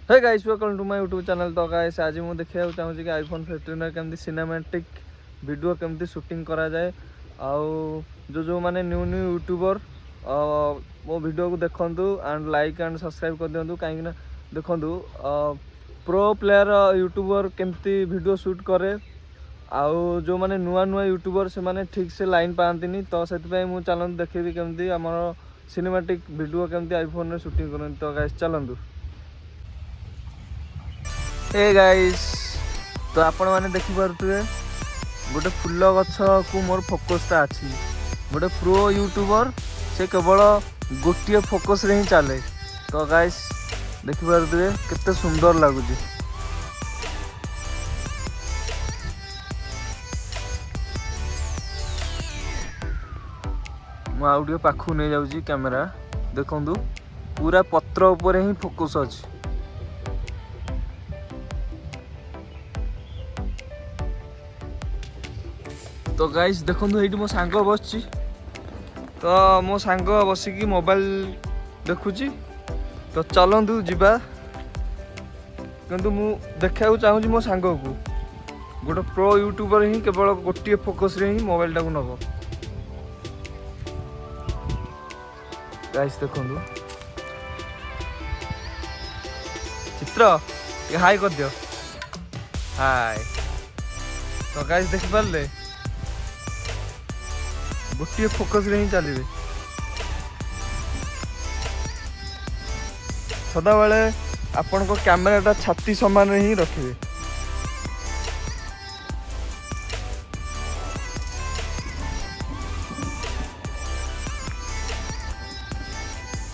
Hey guys welcome to my YouTube channel. तो guys आज मुझे देखा चाहूँगी कि आईफोन 15 केमती सिनेमैटिक वीडियो केमती शूटिंग करा जाए। आउ जो माने न्यू न्यू यूट्यूबर मो वीडियो को देखंतु एंड लाइक एंड सब्सक्राइब कर दियंतु। कहीं ना देखंतु प्रो प्लेयर यूट्यूबर केमती वीडियो शूट करे। आउ जो माने नुआ नुआ यूट्यूबर से माने ठीक से लाइन पाती तो से मुझे चलते देखेबी केमती आमर सिनेमैटिक वीडियो केमती आईफोन रे शूटिंग करते। तो गाइस चलतु। हे गाइस तो आपण मैंने देखिपे गोटे फुल गछ को मोर फोकसटा अच्छी। गोटे प्रो यूट्यूबर से केवल गोटे फोकस रे ही चले। तो गाइस देखिपे केते सुंदर लगुच। मुझे पाखु नहीं जाऊँगी कैमेरा देखु पूरा पत्र उपर ही फोकस अच्छी। तो गाइस देखो ये मो सांग बस तो मो सांग बसिकी मोबाइल देखुची। तो चलतु जीवा किंतु मु देखा चाहूँगी मो सांग को गोटे प्रो यूट्यूबर ही केवल गोटे फोकस रे ही मोबाइल टाक नब। गाइस देखो चित्र हाय कर दियो हाय। तो गाइस देखि पारे गोटे फोकस रे ही चलिए सदा बेले आपण को कैमेराटा छाती समान ही रखिए।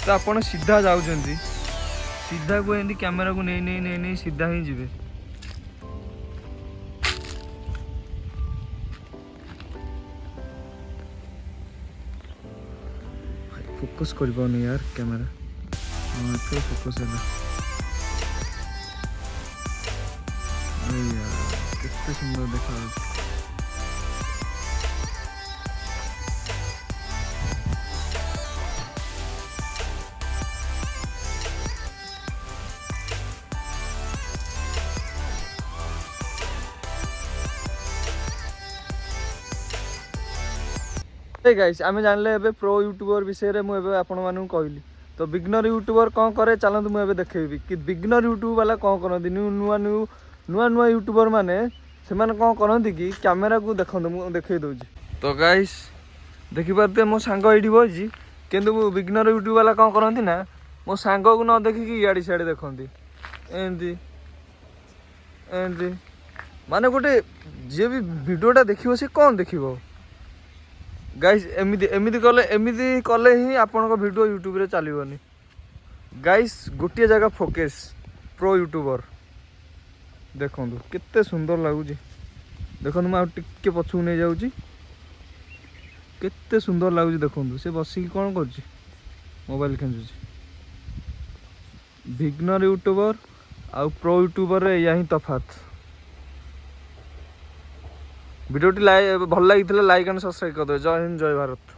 तो आपण सीधा जाउछंती सीधा को एंदी कैमेरा को नहीं सीधा ही जीवे। फोकस कर पाऊनी यार कैमेरा। हाँ तो फोकस है यार कितने सुंदर देखा। गाइस आम जानले प्रो यूट्यूबर विषय में मुझे आपण मानू कहली। तो बिगनर यूट्यूबर कौन करे चलते मुझे देखेबी कि बिगनर यूट्यूब वाला कौन करती नुआ नुआ यूट्यूबर माने से कौन करती कि कैमेरा को देखते मुझे देखे दूसरी। तो गाइस देखिपारे मो सांग ये बजी किंतु बिगनर यूट्यूब वाला कौन करती ना मो सांग को न देखिकी इाड़े सियाड़े देखती एमती एमती माने गोटे जी भी वीडियोटा देखियो से कौन देखिबो। गाइस एमिदी कले ही आपण को वीडियो यूट्यूब रे चलबनी। गाइस गोटे जगह फोकस प्रो यूट्यूबर देखो केते सुंदर लगुच। देखो मैं टिके पछू नहीं जाऊँगी केते सुंदर लगुच। देखो से बसिक कौन कर मोबाइल खेचुची। बिगनर यूट्यूबर आउ प्रो यूट्यूबर रे या ही तफात। वीडियोटी भल लगी लाइक एंड सब्सक्राइब कर दो। जय हिंद जय भारत।